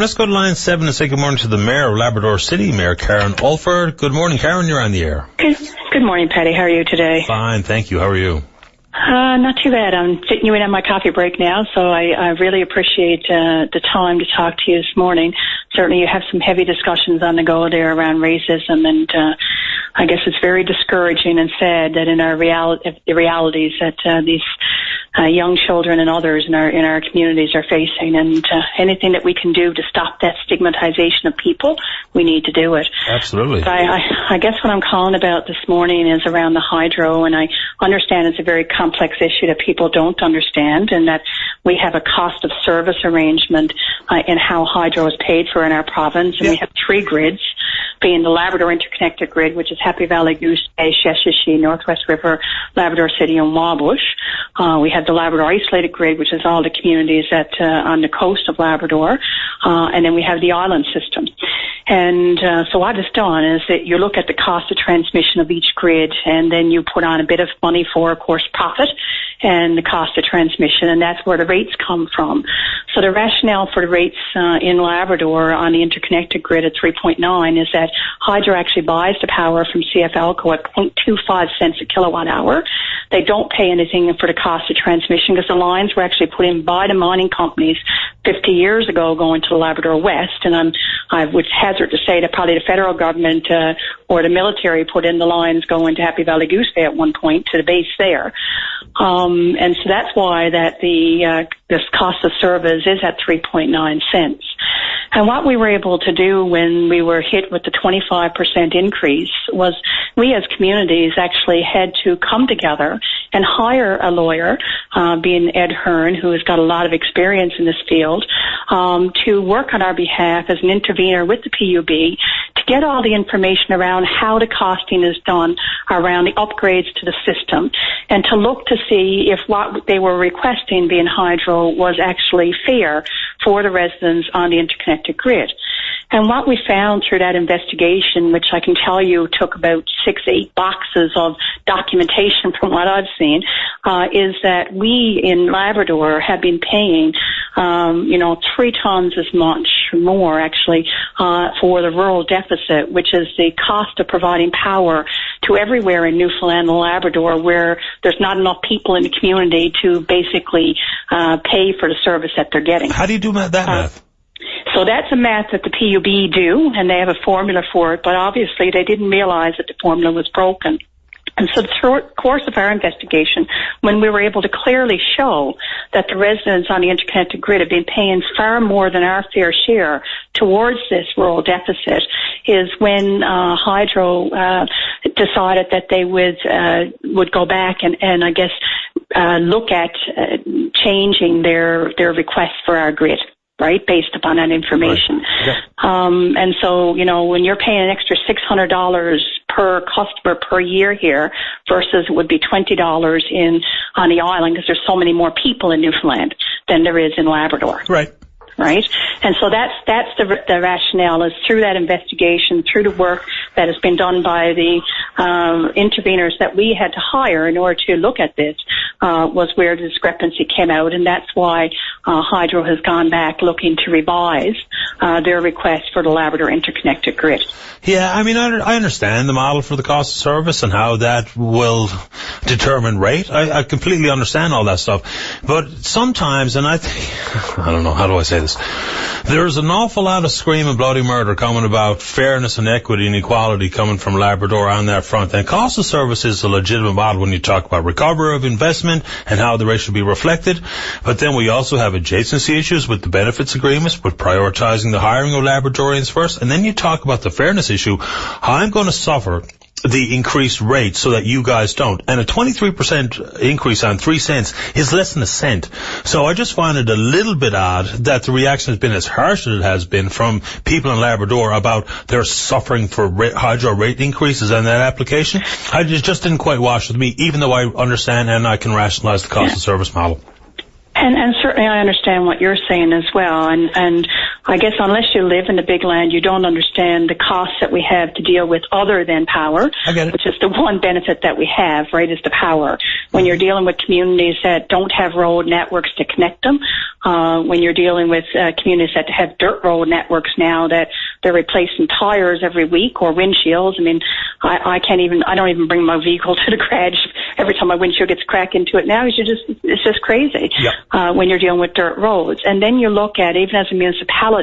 Let's go to line 7 and say good morning to the Mayor of Labrador City, Mayor Karen Oldford. Good morning, Karen. You're on the air. Good morning, Patty. How are you today? Fine, thank you. How are you? Not too bad. I'm fitting you in on my coffee break now, so I really appreciate the time to talk to you this morning. Certainly you have some heavy discussions on the go there around racism, and I guess it's very discouraging and sad that in our the realities that these young children and others in our communities are facing, and anything that we can do to stop that stigmatization of people, we need to do it. Absolutely. But I guess what I'm calling about this morning is around the hydro, and I understand it's a very complex issue that people don't understand, and that we have a cost of service arrangement in how hydro is paid for in our province, and we have 3 grids, being the Labrador Interconnected Grid, which is Happy Valley, Goose Bay, Sheshatshiu, Northwest River, Labrador City, and Wabush. We have the Labrador Isolated Grid, which is all the communities that on the coast of Labrador, and then we have the island system. And so what it's done is that you look at the cost of transmission of each grid, and then you put on a bit of money for, of course, profit and the cost of transmission, and that's where the rates come from. So the rationale for the rates in Labrador on the interconnected grid at 3.9 is that hydro actually buys the power from CFLCO at 0.25 cents a kilowatt hour. They don't pay anything for the cost of transmission because the lines were actually put in by the mining companies 50 years ago going to the Labrador West, and I would hazard to say that probably the federal government or the military put in the lines going to Happy Valley Goose Bay at one point to the base there. And so that's why that this cost of service is at 3.9 cents. And what we were able to do when we were hit with the 25% increase was we as communities actually had to come together and hire a lawyer, being Ed Hearn, who has got a lot of experience in this field, to work on our behalf as an intervener with the PUB to get all the information around how the costing is done around the upgrades to the system, and to look to see if what they were requesting, being hydro, was actually fair for the residents on the interconnected grid. And what we found through that investigation, which I can tell you took about 6-8 boxes of documentation from what I've seen, is that we in Labrador have been paying, 3 times as much more actually, for the rural deficit, which is the cost of providing power to everywhere in Newfoundland and Labrador where there's not enough people in the community to basically pay for the service that they're getting. How do you do that math? So that's a math that the PUB do, and they have a formula for it, but obviously they didn't realize that the formula was broken. And so through the course of our investigation, when we were able to clearly show that the residents on the interconnected grid have been paying far more than our fair share towards this rural deficit, is when Hydro decided that they would go back and I guess look at changing their request for our grid. Right, based upon that information. Right. Yeah. And so, when you're paying an extra $600 per customer per year here versus it would be $20 on the island because there's so many more people in Newfoundland than there is in Labrador. Right. Right? And so that's the rationale, is through that investigation, through the work that has been done by the interveners that we had to hire in order to look at this, was where the discrepancy came out, and that's why Hydro has gone back looking to revise their request for the Labrador Interconnected Grid. Yeah, I mean, I understand the model for the cost of service and how that will determine rate. I completely understand all that stuff. But sometimes, and I don't know, how do I say this? There's an awful lot of scream and bloody murder coming about fairness and equity and equality coming from Labrador on that front. And cost of service is a legitimate model when you talk about recovery of investment and how the rate should be reflected. But then we also have adjacency issues with the benefits agreements, with prioritizing the hiring of Labradorians first. And then you talk about the fairness issue. I'm going to suffer the increased rate so that you guys don't. And a 23% increase on 3 cents is less than a cent. So I just find it a little bit odd that the reaction has been as harsh as it has been from people in Labrador about their suffering for hydro rate increases on that application. It just didn't quite wash with me, even though I understand and I can rationalize the cost of service model. And certainly I understand what you're saying as well. And I guess unless you live in the big land, you don't understand the costs that we have to deal with other than power, which is the one benefit that we have, right, is the power. When you're dealing with communities that don't have road networks to connect them, when you're dealing with communities that have dirt road networks now that they're replacing tires every week or windshields. I mean, I don't even bring my vehicle to the garage every time my windshield gets cracked into it now. It's just crazy. Yep. When you're dealing with dirt roads. And then you look at, even as a municipality,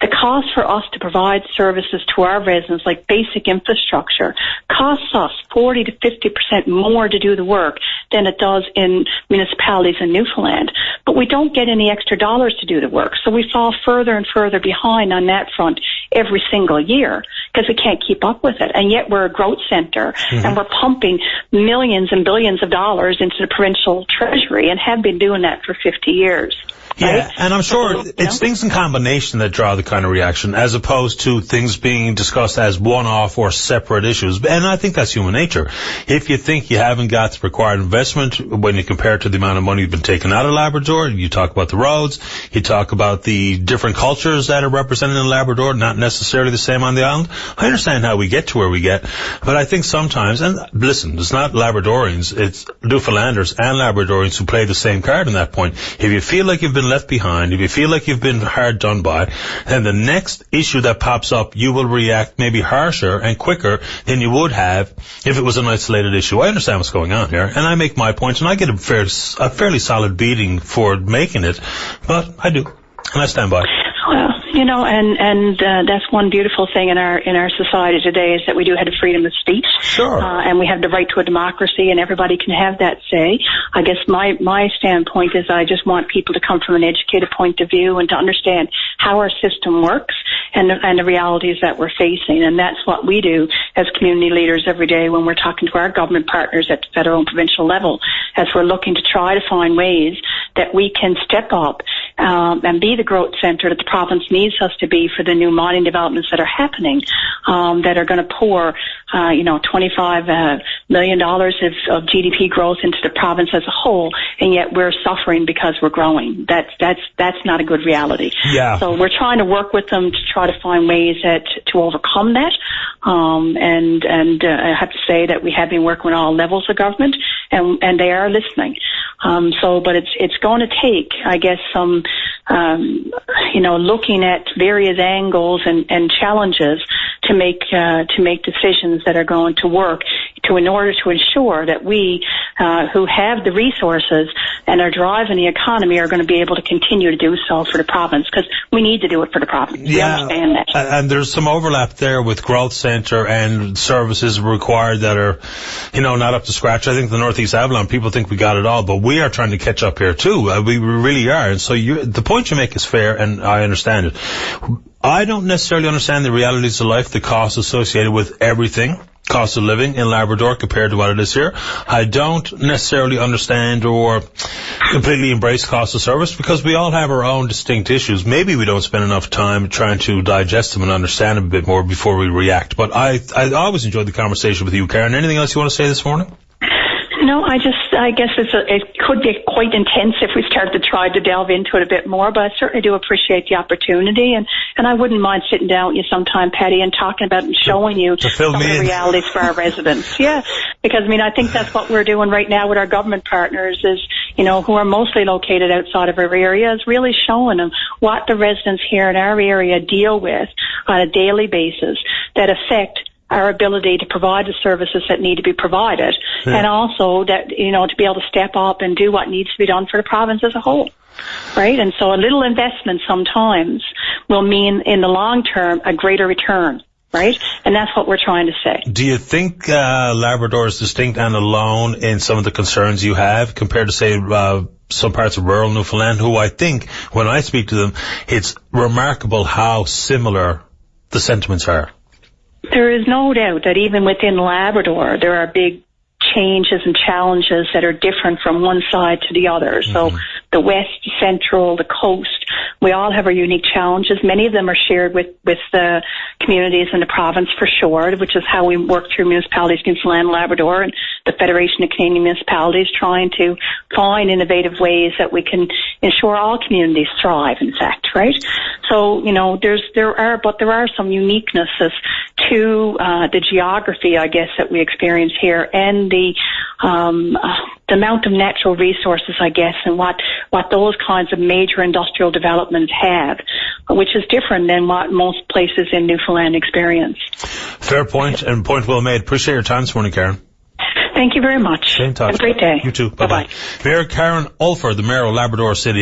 the cost for us to provide services to our residents, like basic infrastructure, costs us 40 to 50% more to do the work than it does in municipalities in Newfoundland. But we don't get any extra dollars to do the work, so we fall further and further behind on that front every single year because we can't keep up with it. And yet we're a growth center, and we're pumping millions and billions of dollars into the provincial treasury and have been doing that for 50 years. Yeah, right? And I'm sure it's things in combination that draw the kind of reaction, as opposed to things being discussed as one-off or separate issues. And I think that's human nature. If you think you haven't got the required investment when you compare it to the amount of money you've been taken out of Labrador, you talk about the roads, you talk about the different cultures that are represented in Labrador, not necessarily the same on the island. I understand how we get to where we get, but I think sometimes, and listen, it's not Labradorians, it's Newfoundlanders and Labradorians who play the same card in that point. If you feel like you've been left behind, if you feel like you've been hard done by, then the next issue that pops up, you will react maybe harsher and quicker than you would have if it was an isolated issue. I understand what's going on here, and I make my points, and I get a fairly solid beating for making it, but I do, and I stand by. Well, you know, and that's one beautiful thing in our society today, is that we do have the freedom of speech. Sure. And we have the right to a democracy, and everybody can have that say. I guess my standpoint is I just want people to come from an educated point of view and to understand how our system works and the realities that we're facing. And that's what we do as community leaders every day when we're talking to our government partners at the federal and provincial level, as we're looking to try to find ways that we can step up and be the growth center that the province needs us to be for the new mining developments that are happening, that are going to pour, $25 million of GDP growth into the province as a whole, and yet we're suffering because we're growing. That's not a good reality. Yeah. So we're trying to work with them to try to find ways to overcome that. And I have to say that we have been working with all levels of government, and they are listening. But it's going to take, I guess, some, looking at various angles and challenges to make decisions that are going to work in order to ensure that we, who have the resources and are driving the economy, are going to be able to continue to do so for the province, because we need to do it for the province. Yeah, we understand that. And there's some overlap there with growth centre and services required that are, not up to scratch. I think the Northeast Avalon, people think we got it all, but we are trying to catch up here too. We really are. And so the point you make is fair, and I understand it. I don't necessarily understand the realities of life, the costs associated with everything, cost of living in Labrador compared to what it is here. I don't necessarily understand or completely embrace cost of service, because we all have our own distinct issues. Maybe we don't spend enough time trying to digest them and understand them a bit more before we react. But I always enjoyed the conversation with you, Karen. Anything else you want to say this morning? No, I guess it could be quite intense if we start to try to delve into it a bit more, but I certainly do appreciate the opportunity, and I wouldn't mind sitting down with you sometime, Patty, and talking about and showing you some of the realities for our residents. Yeah, because, I think that's what we're doing right now with our government partners is, who are mostly located outside of our area, is really showing them what the residents here in our area deal with on a daily basis that affect our ability to provide the services that need to be provided, and also that, to be able to step up and do what needs to be done for the province as a whole. Right? And so a little investment sometimes will mean in the long term a greater return. Right? And that's what we're trying to say. Do you think Labrador is distinct and alone in some of the concerns you have compared to, say, some parts of rural Newfoundland, who I think, when I speak to them, it's remarkable how similar the sentiments are? There is no doubt that even within Labrador, there are big changes and challenges that are different from one side to the other. So the west, central, the coast. We all have our unique challenges. Many of them are shared with the communities in the province for sure, which is how we work through municipalities, Newfoundland and Labrador, and the Federation of Canadian Municipalities, trying to find innovative ways that we can ensure all communities thrive, in fact, right? So, there are some uniquenesses to the geography, I guess, that we experience here, and the amount of natural resources, I guess, and what those kinds of major industrial developments have, which is different than what most places in Newfoundland experience. Fair point, and point well made. Appreciate your time this morning, Karen. Thank you very much. Stay in touch. Have a great day. You too. Bye-bye. Bye-bye. Mayor Karen Oldford, the Mayor of Labrador City.